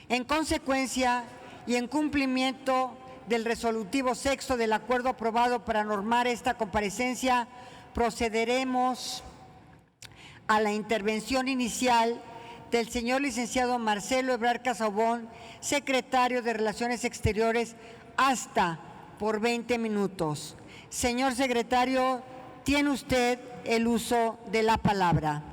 En consecuencia y en cumplimiento del resolutivo sexto del acuerdo aprobado para normar esta comparecencia, procederemos a la intervención inicial del señor licenciado Marcelo Ebrard Casabón, secretario de Relaciones Exteriores, hasta por 20 minutos. Señor secretario, tiene usted el uso de la palabra.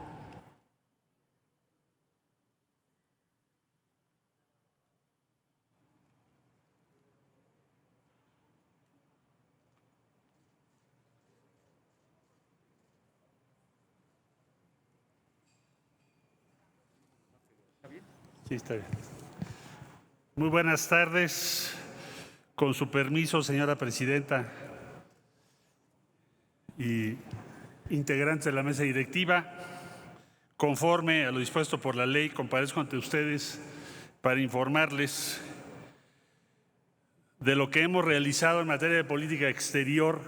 Sí, está bien. Muy buenas tardes. Con su permiso, señora presidenta y integrantes de la mesa directiva, conforme a lo dispuesto por la ley, comparezco ante ustedes para informarles de lo que hemos realizado en materia de política exterior.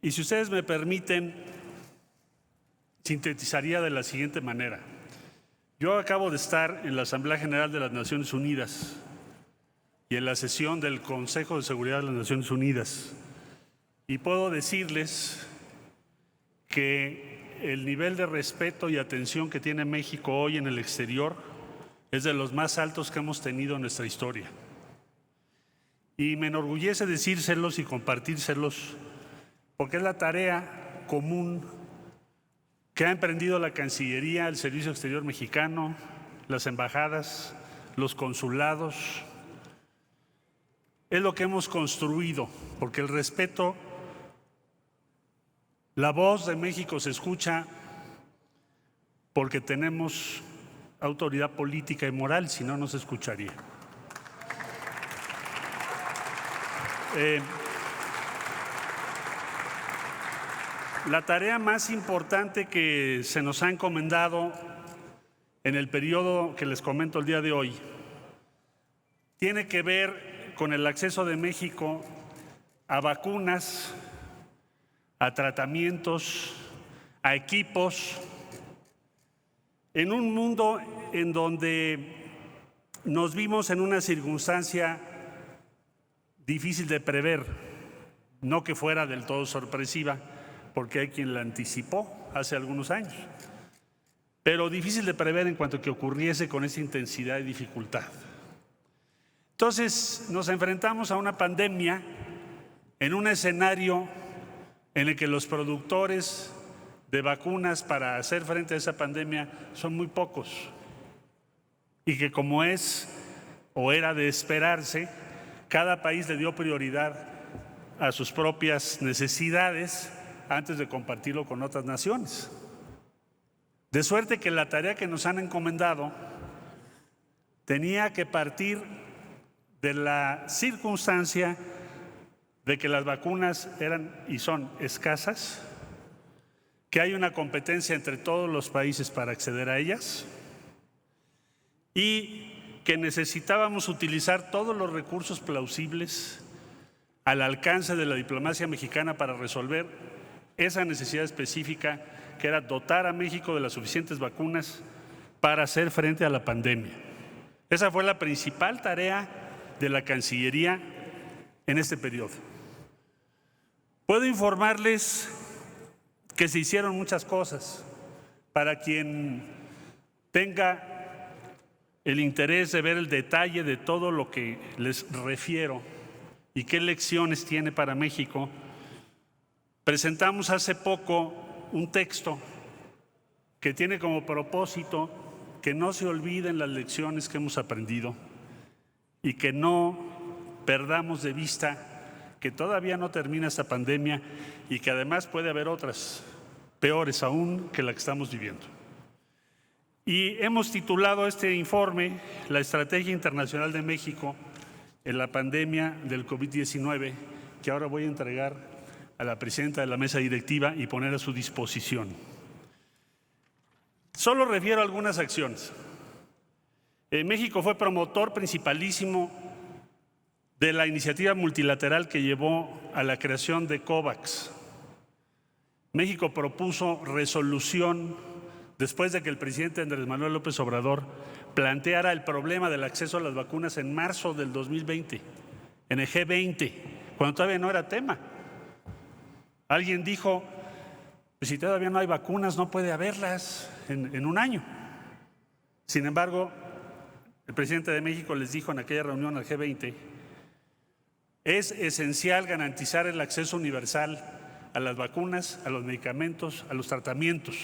Y si ustedes me permiten, sintetizaría de la siguiente manera. Yo acabo de estar en la Asamblea General de las Naciones Unidas y en la sesión del Consejo de Seguridad de las Naciones Unidas. Y puedo decirles que el nivel de respeto y atención que tiene México hoy en el exterior es de los más altos que hemos tenido en nuestra historia. Y me enorgullece decírselos y compartírselos porque es la tarea común que ha emprendido la Cancillería, el Servicio Exterior Mexicano, las embajadas, los consulados. Es lo que hemos construido, porque el respeto, la voz de México se escucha porque tenemos autoridad política y moral, si no, no se escucharía. La tarea más importante que se nos ha encomendado en el periodo que les comento el día de hoy tiene que ver con el acceso de México a vacunas, a tratamientos, a equipos, en un mundo en donde nos vimos en una circunstancia difícil de prever, no que fuera del todo sorpresiva, porque hay quien la anticipó hace algunos años, pero difícil de prever en cuanto a que ocurriese con esa intensidad y dificultad. Entonces nos enfrentamos a una pandemia en un escenario en el que los productores de vacunas para hacer frente a esa pandemia son muy pocos y que, como es o era de esperarse, cada país le dio prioridad a sus propias necesidades antes de compartirlo con otras naciones. De suerte que la tarea que nos han encomendado tenía que partir de la circunstancia de que las vacunas eran y son escasas, que hay una competencia entre todos los países para acceder a ellas y que necesitábamos utilizar todos los recursos plausibles al alcance de la diplomacia mexicana para resolver esa necesidad específica, que era dotar a México de las suficientes vacunas para hacer frente a la pandemia. Esa fue la principal tarea de la Cancillería en este periodo. Puedo informarles que se hicieron muchas cosas. Para quien tenga el interés de ver el detalle de todo lo que les refiero y qué lecciones tiene para México, presentamos hace poco un texto que tiene como propósito que no se olviden las lecciones que hemos aprendido y que no perdamos de vista que todavía no termina esta pandemia y que además puede haber otras peores aún que la que estamos viviendo. Y hemos titulado este informe La Estrategia Internacional de México en la pandemia del COVID-19, que ahora voy a entregar a la presidenta de la mesa directiva y poner a su disposición. Solo refiero a algunas acciones. México fue promotor principalísimo de la iniciativa multilateral que llevó a la creación de COVAX. México propuso resolución después de que el presidente Andrés Manuel López Obrador planteara el problema del acceso a las vacunas en marzo del 2020, en el G20, cuando todavía no era tema. Alguien dijo, pues si todavía no hay vacunas, no puede haberlas en un año. Sin embargo, el presidente de México les dijo en aquella reunión al G20, es esencial garantizar el acceso universal a las vacunas, a los medicamentos, a los tratamientos.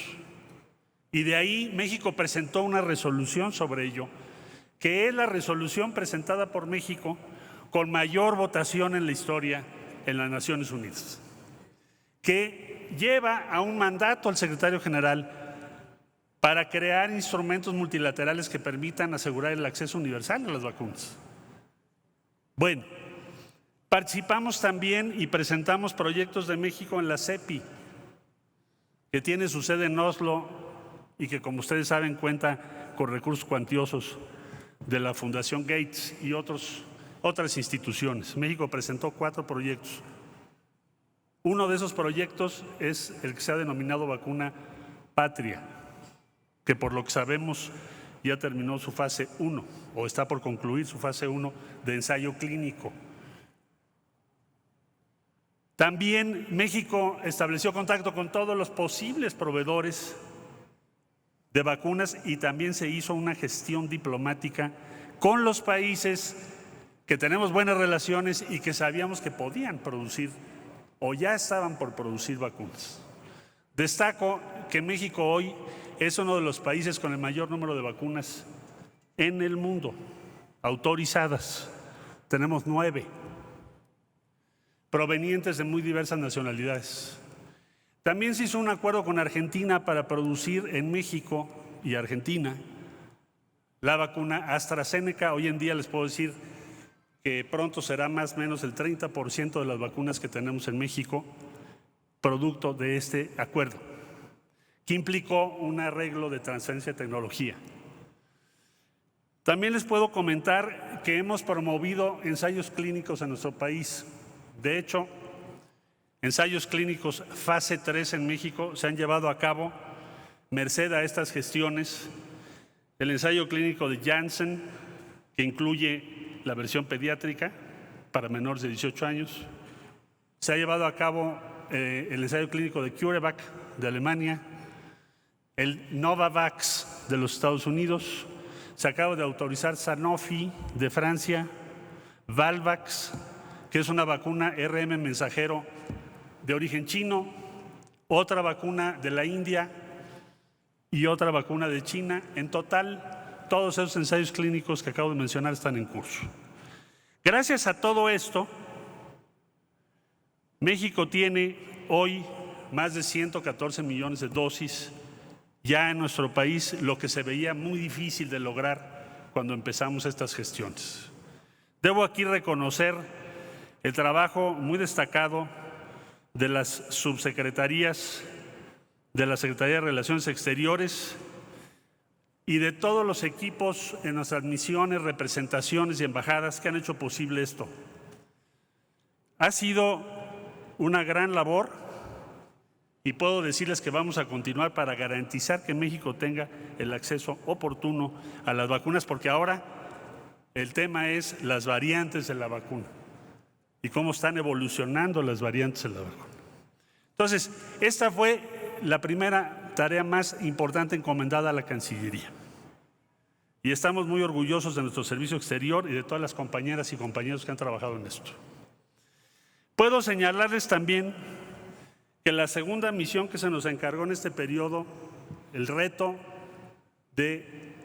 Y de ahí México presentó una resolución sobre ello, que es la resolución presentada por México con mayor votación en la historia en las Naciones Unidas, que lleva a un mandato al secretario general para crear instrumentos multilaterales que permitan asegurar el acceso universal a las vacunas. Bueno, participamos también y presentamos proyectos de México en la CEPI, que tiene su sede en Oslo y que, como ustedes saben, cuenta con recursos cuantiosos de la Fundación Gates y otras instituciones. México presentó 4 proyectos. Uno de esos proyectos es el que se ha denominado vacuna Patria, que por lo que sabemos ya terminó su fase 1 o está por concluir su fase 1 de ensayo clínico. También México estableció contacto con todos los posibles proveedores de vacunas y también se hizo una gestión diplomática con los países que tenemos buenas relaciones y que sabíamos que podían producir o ya estaban por producir vacunas. Destaco que México hoy es uno de los países con el mayor número de vacunas en el mundo, autorizadas. Tenemos 9, provenientes de muy diversas nacionalidades. También se hizo un acuerdo con Argentina para producir en México y Argentina la vacuna AstraZeneca. Hoy en día les puedo decir que pronto será más o menos el 30% de las vacunas que tenemos en México, producto de este acuerdo, que implicó un arreglo de transferencia de tecnología. También les puedo comentar que hemos promovido ensayos clínicos en nuestro país. De hecho, ensayos clínicos fase 3 en México se han llevado a cabo merced a estas gestiones. El ensayo clínico de Janssen, que incluye la versión pediátrica para menores de 18 años. Se ha llevado a cabo el ensayo clínico de CureVac de Alemania, el Novavax de los Estados Unidos. Se acaba de autorizar Sanofi de Francia, Valvax, que es una vacuna RM mensajero de origen chino, otra vacuna de la India y otra vacuna de China. En total, todos esos ensayos clínicos que acabo de mencionar están en curso. Gracias a todo esto, México tiene hoy más de 114 millones de dosis ya en nuestro país, lo que se veía muy difícil de lograr cuando empezamos estas gestiones. Debo aquí reconocer el trabajo muy destacado de las subsecretarías, de la Secretaría de Relaciones Exteriores y de todos los equipos en nuestras misiones, representaciones y embajadas que han hecho posible esto. Ha sido una gran labor y puedo decirles que vamos a continuar para garantizar que México tenga el acceso oportuno a las vacunas, porque ahora el tema es las variantes de la vacuna y cómo están evolucionando las variantes de la vacuna. Entonces, esta fue la primera tarea más importante encomendada a la Cancillería. Y estamos muy orgullosos de nuestro servicio exterior y de todas las compañeras y compañeros que han trabajado en esto. Puedo señalarles también que la segunda misión que se nos encargó en este periodo, el reto de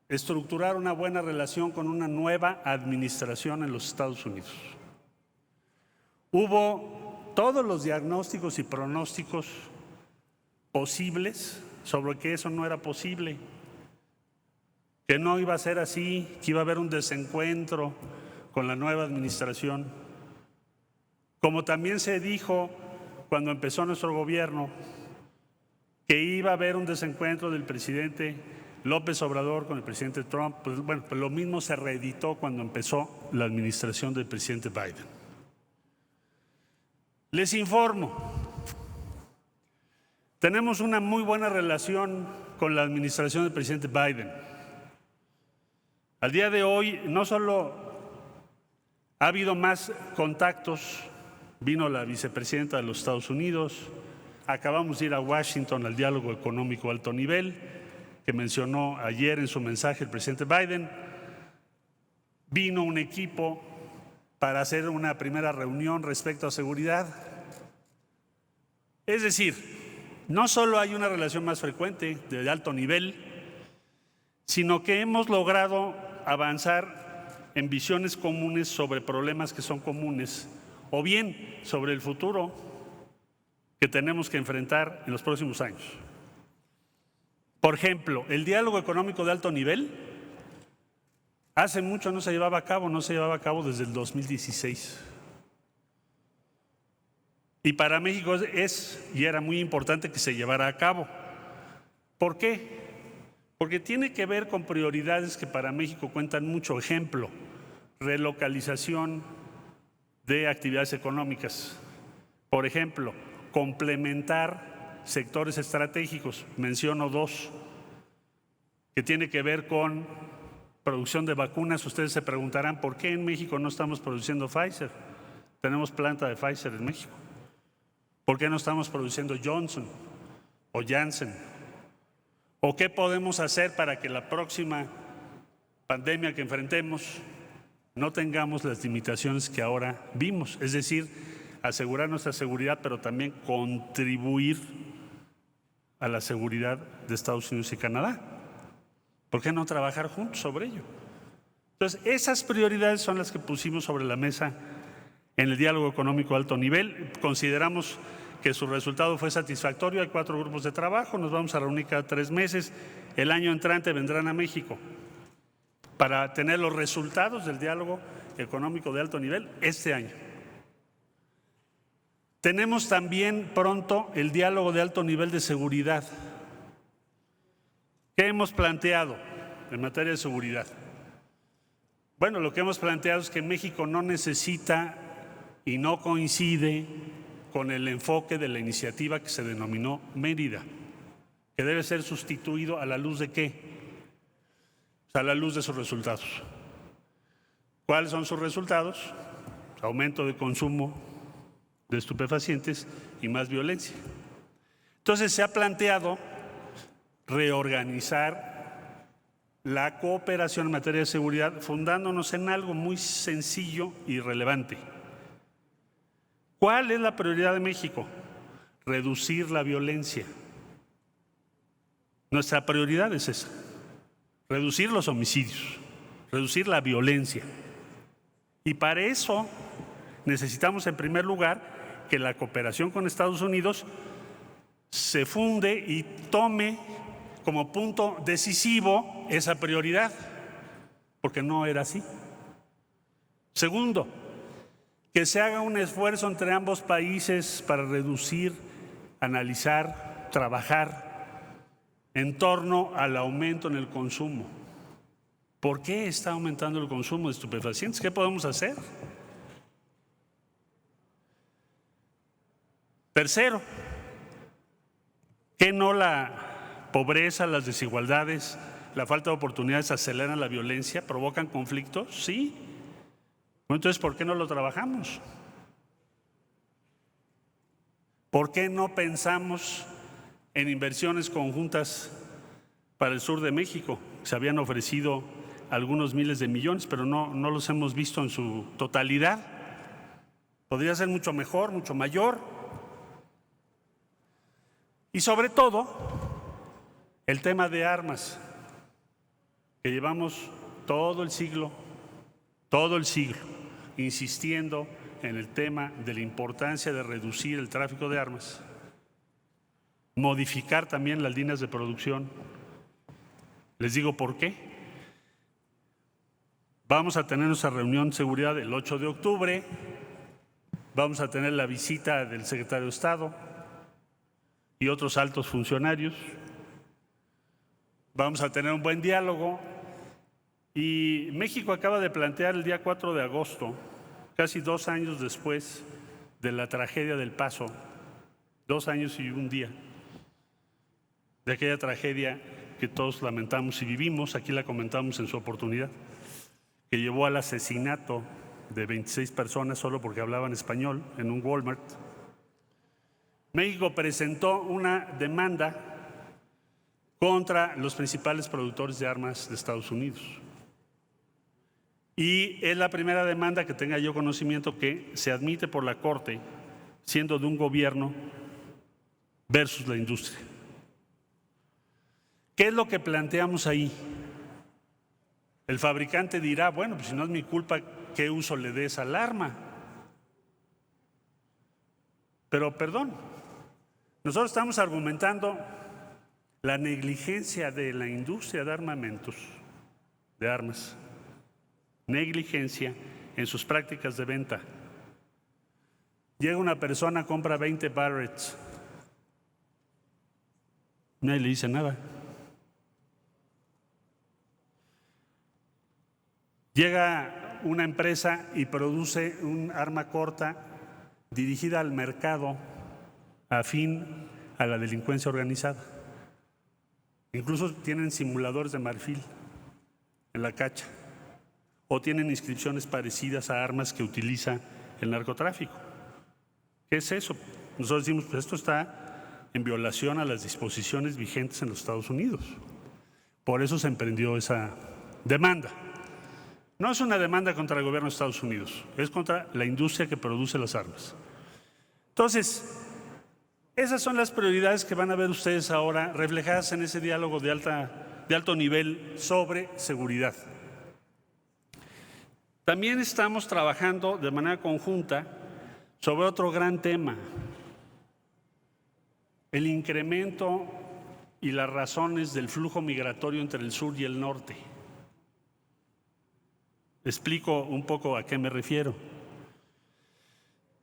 estructurar una buena relación con una nueva administración en los Estados Unidos. Hubo todos los diagnósticos y pronósticos posibles sobre que eso no era posible, que no iba a ser así, que iba a haber un desencuentro con la nueva administración. Como también se dijo cuando empezó nuestro gobierno, que iba a haber un desencuentro del presidente López Obrador con el presidente Trump. Pues lo mismo se reeditó cuando empezó la administración del presidente Biden. Les informo, Tenemos una muy buena relación con la administración del presidente Biden. Al día de hoy no solo ha habido más contactos, vino la vicepresidenta de los Estados Unidos, acabamos de ir a Washington al diálogo económico de alto nivel que mencionó ayer en su mensaje el presidente Biden. Vino un equipo para hacer una primera reunión respecto a seguridad. Es decir, no solo hay una relación más frecuente de alto nivel, sino que hemos logrado avanzar en visiones comunes sobre problemas que son comunes, o bien sobre el futuro que tenemos que enfrentar en los próximos años. Por ejemplo, el diálogo económico de alto nivel hace mucho no se llevaba a cabo desde el 2016. Y para México es y era muy importante que se llevara a cabo. ¿Por qué? Porque tiene que ver con prioridades que para México cuentan mucho. Ejemplo, relocalización de actividades económicas. Por ejemplo, complementar sectores estratégicos. Menciono dos, que tiene que ver con producción de vacunas. Ustedes se preguntarán, ¿por qué en México no estamos produciendo Pfizer? Tenemos planta de Pfizer en México. ¿Por qué no estamos produciendo Johnson o Janssen? ¿O qué podemos hacer para que la próxima pandemia que enfrentemos no tengamos las limitaciones que ahora vimos? Es decir, asegurar nuestra seguridad, pero también contribuir a la seguridad de Estados Unidos y Canadá. ¿Por qué no trabajar juntos sobre ello? Entonces, esas prioridades son las que pusimos sobre la mesa en el diálogo económico de alto nivel. Consideramos que su resultado fue satisfactorio. Hay 4 grupos de trabajo, nos vamos a reunir cada 3 meses. El año entrante vendrán a México para tener los resultados del diálogo económico de alto nivel este año. Tenemos también pronto el diálogo de alto nivel de seguridad. ¿Qué hemos planteado en materia de seguridad? Bueno, lo que hemos planteado es que México no necesita y no coincide con el enfoque de la iniciativa que se denominó Mérida, que debe ser sustituido ¿a la luz de qué? A la luz de sus resultados. ¿Cuáles son sus resultados? Aumento de consumo de estupefacientes y más violencia. Entonces se ha planteado reorganizar la cooperación en materia de seguridad fundándonos en algo muy sencillo y relevante. ¿Cuál es la prioridad de México? Reducir la violencia. Nuestra prioridad es esa, reducir los homicidios, reducir la violencia. Y para eso necesitamos en primer lugar que la cooperación con Estados Unidos se funde y tome como punto decisivo esa prioridad, porque no era así. Segundo, que se haga un esfuerzo entre ambos países para reducir, analizar, trabajar en torno al aumento en el consumo. ¿Por qué está aumentando el consumo de estupefacientes? ¿Qué podemos hacer? Tercero, ¿que no la pobreza, las desigualdades, la falta de oportunidades aceleran la violencia, provocan conflictos? Sí. Entonces, ¿por qué no lo trabajamos? ¿Por qué no pensamos en inversiones conjuntas para el sur de México? Se habían ofrecido algunos miles de millones, pero no los hemos visto en su totalidad. Podría ser mucho mejor, mucho mayor. Y sobre todo, el tema de armas, que llevamos todo el siglo, insistiendo en el tema de la importancia de reducir el tráfico de armas, modificar también las líneas de producción. Les digo por qué. Vamos a tener nuestra reunión de seguridad el 8 de octubre, vamos a tener la visita del secretario de Estado y otros altos funcionarios, vamos a tener un buen diálogo. Y México acaba de plantear el día 4 de agosto, casi 2 años después de la tragedia del Paso, 2 años y un día, de aquella tragedia que todos lamentamos y vivimos, aquí la comentamos en su oportunidad, que llevó al asesinato de 26 personas solo porque hablaban español en un Walmart. México presentó una demanda contra los principales productores de armas de Estados Unidos. Y es la primera demanda que tenga yo conocimiento que se admite por la Corte, siendo de un gobierno versus la industria. ¿Qué es lo que planteamos ahí? El fabricante dirá, bueno, pues si no es mi culpa, ¿qué uso le des al arma? Pero perdón, nosotros estamos argumentando la negligencia de la industria de armamentos, de armas, negligencia en sus prácticas de venta. Llega una persona, compra 20 Barretts, nadie le dice nada. Llega una empresa y produce un arma corta dirigida al mercado afín a la delincuencia organizada. Incluso tienen simuladores de marfil en la cacha o tienen inscripciones parecidas a armas que utiliza el narcotráfico. ¿Qué es eso? Nosotros decimos, pues esto está en violación a las disposiciones vigentes en los Estados Unidos. Por eso se emprendió esa demanda. No es una demanda contra el gobierno de Estados Unidos, es contra la industria que produce las armas. Entonces, esas son las prioridades que van a ver ustedes ahora reflejadas en ese diálogo de alto nivel sobre seguridad. También estamos trabajando de manera conjunta sobre otro gran tema, el incremento y las razones del flujo migratorio entre el sur y el norte. Explico un poco a qué me refiero.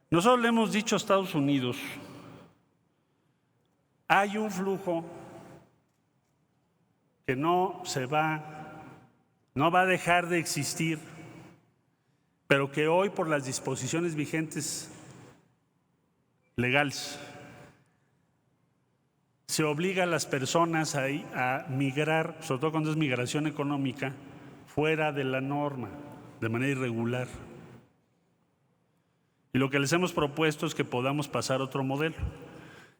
Nosotros le hemos dicho a Estados Unidos, hay un flujo que no va a dejar de existir, pero que hoy por las disposiciones vigentes legales se obliga a las personas a migrar, sobre todo cuando es migración económica, fuera de la norma, de manera irregular. Y lo que les hemos propuesto es que podamos pasar a otro modelo.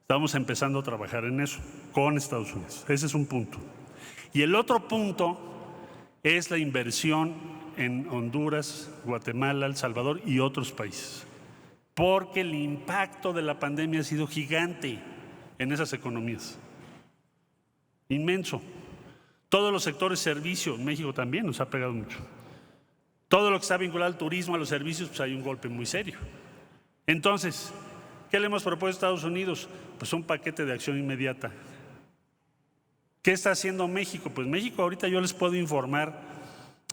Estamos empezando a trabajar en eso con Estados Unidos. Ese es un punto. Y el otro punto es la inversión en Honduras, Guatemala, El Salvador y otros países. Porque el impacto de la pandemia ha sido gigante en esas economías. Inmenso. Todos los sectores servicios, México también nos ha pegado mucho. Todo lo que está vinculado al turismo, a los servicios, pues hay un golpe muy serio. Entonces, ¿qué le hemos propuesto a Estados Unidos? Pues un paquete de acción inmediata. ¿Qué está haciendo México? Pues México ahorita yo les puedo informar,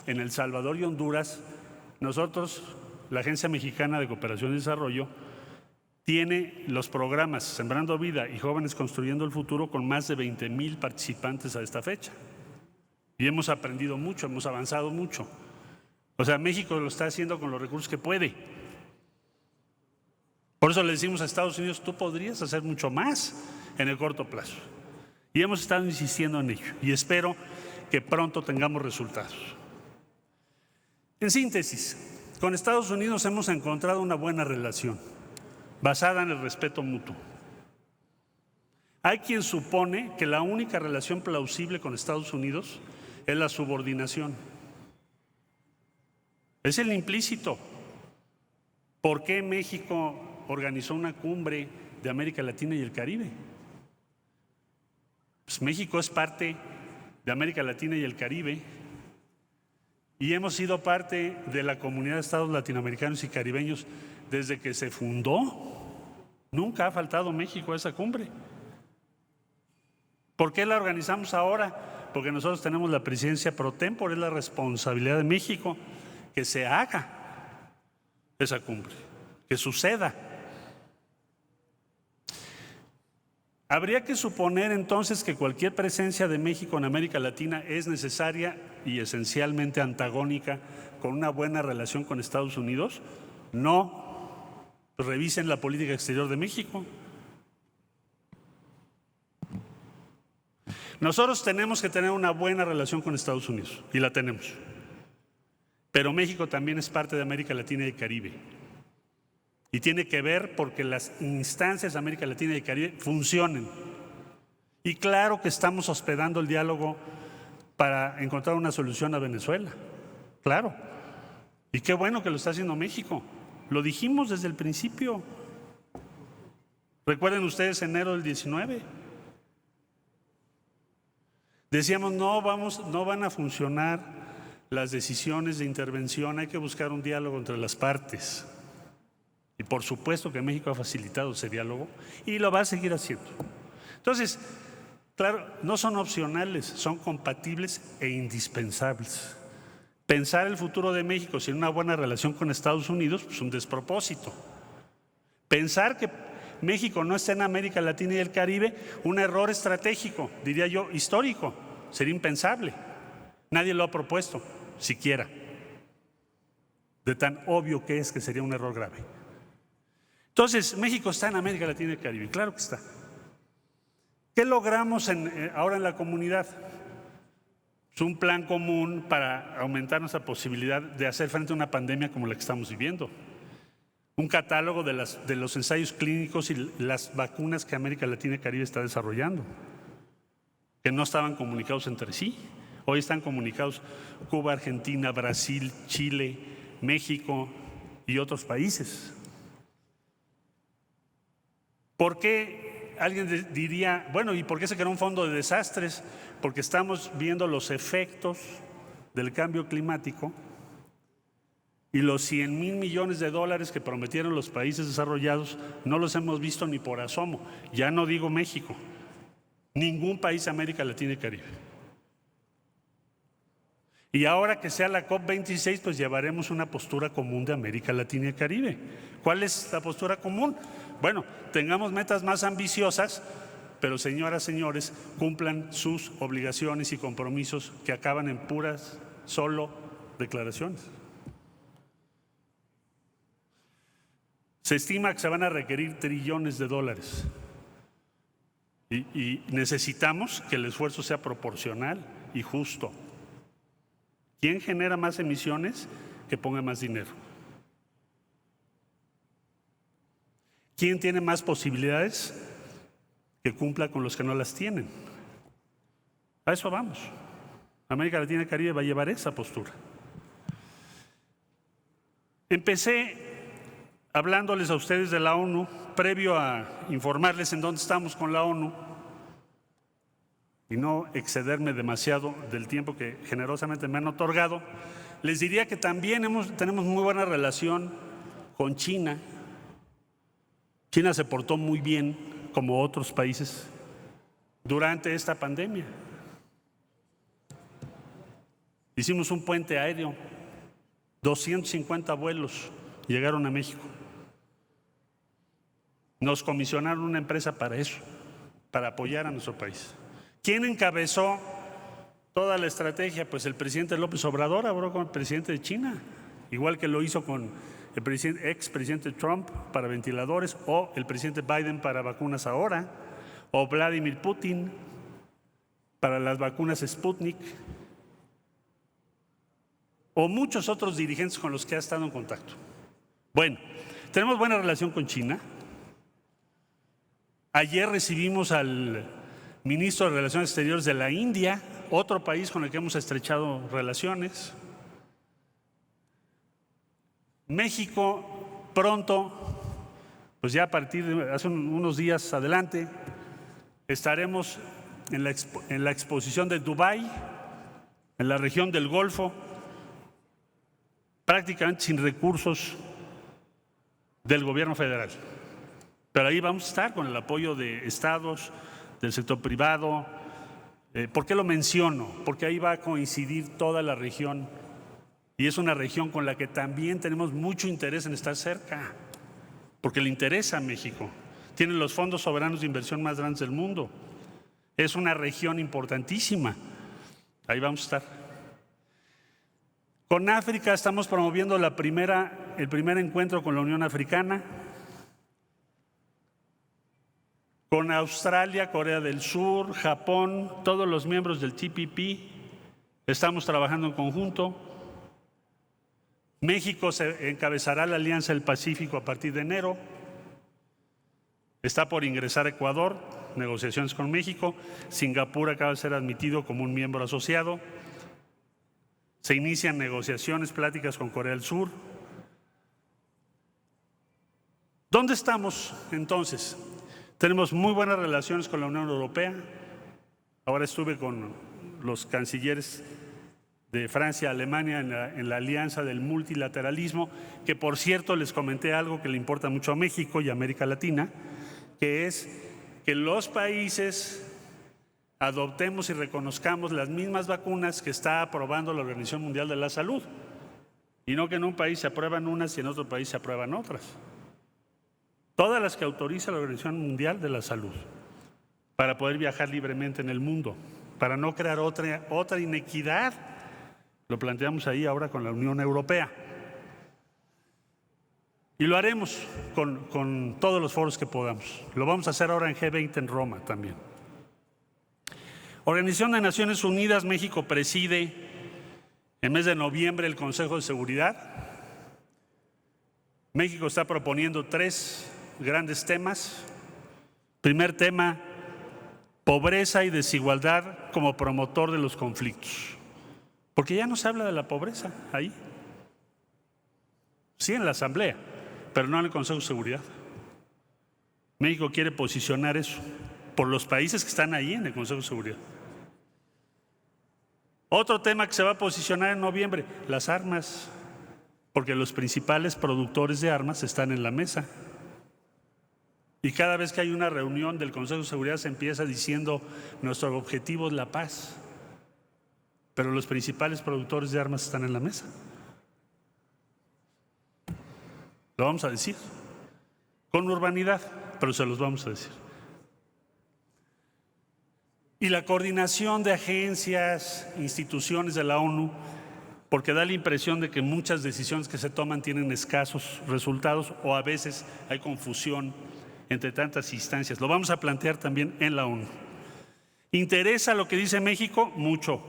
en El Salvador y Honduras, nosotros, la Agencia Mexicana de Cooperación y Desarrollo, tiene los programas Sembrando Vida y Jóvenes Construyendo el Futuro con más de 20,000 participantes a esta fecha. Y hemos aprendido mucho, hemos avanzado mucho. O sea, México lo está haciendo con los recursos que puede. Por eso le decimos a Estados Unidos, tú podrías hacer mucho más en el corto plazo. Y hemos estado insistiendo en ello y espero que pronto tengamos resultados. En síntesis, con Estados Unidos hemos encontrado una buena relación basada en el respeto mutuo. Hay quien supone que la única relación plausible con Estados Unidos es la subordinación. Es el implícito. ¿Por qué México organizó una cumbre de América Latina y el Caribe? Pues México es parte de América Latina y el Caribe y hemos sido parte de la comunidad de estados latinoamericanos y caribeños desde que se fundó. Nunca ha faltado México a esa cumbre. ¿Por qué la organizamos ahora? Porque nosotros tenemos la presidencia pro tempore, es la responsabilidad de México que se haga esa cumbre, que suceda. Habría que suponer entonces que cualquier presencia de México en América Latina es necesaria y esencialmente antagónica con una buena relación con Estados Unidos. No. Revisen la política exterior de México. Nosotros tenemos que tener una buena relación con Estados Unidos, y la tenemos. Pero México también es parte de América Latina y el Caribe. Y tiene que ver porque las instancias de América Latina y el Caribe funcionen. Y claro que estamos hospedando el diálogo para encontrar una solución a Venezuela. Claro. Y qué bueno que lo está haciendo México. Lo dijimos desde el principio. Recuerden ustedes enero del 19. Decíamos, no van a funcionar las decisiones de intervención, hay que buscar un diálogo entre las partes. Y por supuesto que México ha facilitado ese diálogo y lo va a seguir haciendo. Entonces, claro, no son opcionales, son compatibles e indispensables. Pensar el futuro de México sin una buena relación con Estados Unidos es un despropósito. Pensar que México no está en América Latina y el Caribe, un error estratégico, diría yo, histórico. Sería impensable. Nadie lo ha propuesto, siquiera. De tan obvio que es que sería un error grave. Entonces, México está en América Latina y el Caribe, claro que está. ¿Qué logramos ahora en la comunidad? Es un plan común para aumentar nuestra posibilidad de hacer frente a una pandemia como la que estamos viviendo. Un catálogo de los ensayos clínicos y las vacunas que América Latina y el Caribe está desarrollando, que no estaban comunicados entre sí. Hoy están comunicados Cuba, Argentina, Brasil, Chile, México y otros países. ¿Por qué alguien diría, bueno, ¿y por qué se creó un fondo de desastres? Porque estamos viendo los efectos del cambio climático y los 100,000 millones de dólares que prometieron los países desarrollados no los hemos visto ni por asomo. Ya no digo México, ningún país de América Latina y Caribe. Y ahora que sea la COP26, pues llevaremos una postura común de América Latina y Caribe. ¿Cuál es la postura común? Bueno, tengamos metas más ambiciosas, pero señoras, señores, cumplan sus obligaciones y compromisos que acaban en puras solo declaraciones. Se estima que se van a requerir trillones de dólares y necesitamos que el esfuerzo sea proporcional y justo. ¿Quién genera más emisiones? Que ponga más dinero. ¿Quién tiene más posibilidades? Que cumpla con los que no las tienen. A eso vamos. América Latina y Caribe va a llevar esa postura. Empecé hablándoles a ustedes de la ONU, previo a informarles en dónde estamos con la ONU y no excederme demasiado del tiempo que generosamente me han otorgado. Les diría que también tenemos muy buena relación con China. China se portó muy bien, como otros países, durante esta pandemia. Hicimos un puente aéreo, 250 vuelos llegaron a México. Nos comisionaron una empresa para eso, para apoyar a nuestro país. ¿Quién encabezó toda la estrategia? Pues el presidente López Obrador habló con el presidente de China, igual que lo hizo con el expresidente Trump para ventiladores, o el presidente Biden para vacunas ahora, o Vladimir Putin para las vacunas Sputnik, o muchos otros dirigentes con los que ha estado en contacto. Bueno, tenemos buena relación con China. Ayer recibimos al ministro de Relaciones Exteriores de la India, otro país con el que hemos estrechado relaciones. México pronto, pues ya a partir de hace unos días adelante, estaremos en la exposición de Dubái, en la región del Golfo, prácticamente sin recursos del gobierno federal. Pero ahí vamos a estar con el apoyo de estados, del sector privado. ¿Por qué lo menciono? Porque ahí va a coincidir toda la región y es una región con la que también tenemos mucho interés en estar cerca, porque le interesa a México. Tiene los fondos soberanos de inversión más grandes del mundo. Es una región importantísima. Ahí vamos a estar. Con África estamos promoviendo el primer encuentro con la Unión Africana. con Australia, Corea del Sur, Japón, todos los miembros del TPP. Estamos trabajando en conjunto. México se encabezará la Alianza del Pacífico a partir de enero. Está por ingresar a Ecuador, negociaciones con México. Singapur acaba de ser admitido como un miembro asociado. Se inician negociaciones, pláticas con Corea del Sur. ¿Dónde estamos entonces? Tenemos muy buenas relaciones con la Unión Europea. Ahora estuve con los cancilleres de Francia, Alemania en la alianza del multilateralismo, que por cierto les comenté algo que le importa mucho a México y a América Latina, que es que los países adoptemos y reconozcamos las mismas vacunas que está aprobando la Organización Mundial de la Salud, y no que en un país se aprueban unas y en otro país se aprueban otras. Todas las que autoriza la Organización Mundial de la Salud, para poder viajar libremente en el mundo, para no crear otra inequidad. Lo planteamos ahí ahora con la Unión Europea. Y lo haremos con todos los foros que podamos. Lo vamos a hacer ahora en G20 en Roma también. Organización de Naciones Unidas, México preside en mes de noviembre el Consejo de Seguridad. México está proponiendo 3 grandes temas. Primer tema, pobreza y desigualdad como promotor de los conflictos. Porque ya no se habla de la pobreza ahí. Sí en la Asamblea, pero no en el Consejo de Seguridad. México quiere posicionar eso por los países que están ahí en el Consejo de Seguridad. Otro tema que se va a posicionar en noviembre, las armas, porque los principales productores de armas están en la mesa. Y cada vez que hay una reunión del Consejo de Seguridad se empieza diciendo nuestro objetivo es la paz, pero los principales productores de armas están en la mesa. Lo vamos a decir con urbanidad, pero se los vamos a decir. Y la coordinación de agencias, instituciones de la ONU, porque da la impresión de que muchas decisiones que se toman tienen escasos resultados o a veces hay confusión entre tantas instancias. Lo vamos a plantear también en la ONU. ¿Interesa lo que dice México? Mucho.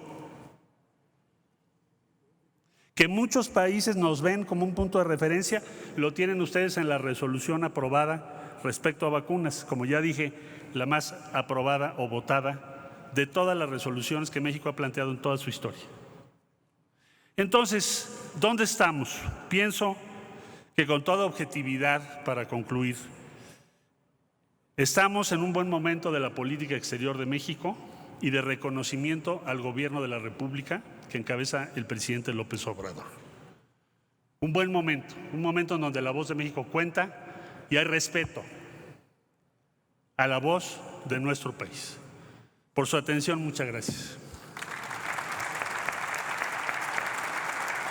Que muchos países nos ven como un punto de referencia, lo tienen ustedes en la resolución aprobada respecto a vacunas. Como ya dije, la más aprobada o votada de todas las resoluciones que México ha planteado en toda su historia. Entonces, ¿dónde estamos? Pienso que con toda objetividad, para concluir, estamos en un buen momento de la política exterior de México y de reconocimiento al gobierno de la República que encabeza el presidente López Obrador. Un buen momento, un momento en donde la voz de México cuenta y hay respeto a la voz de nuestro país. Por su atención, muchas gracias.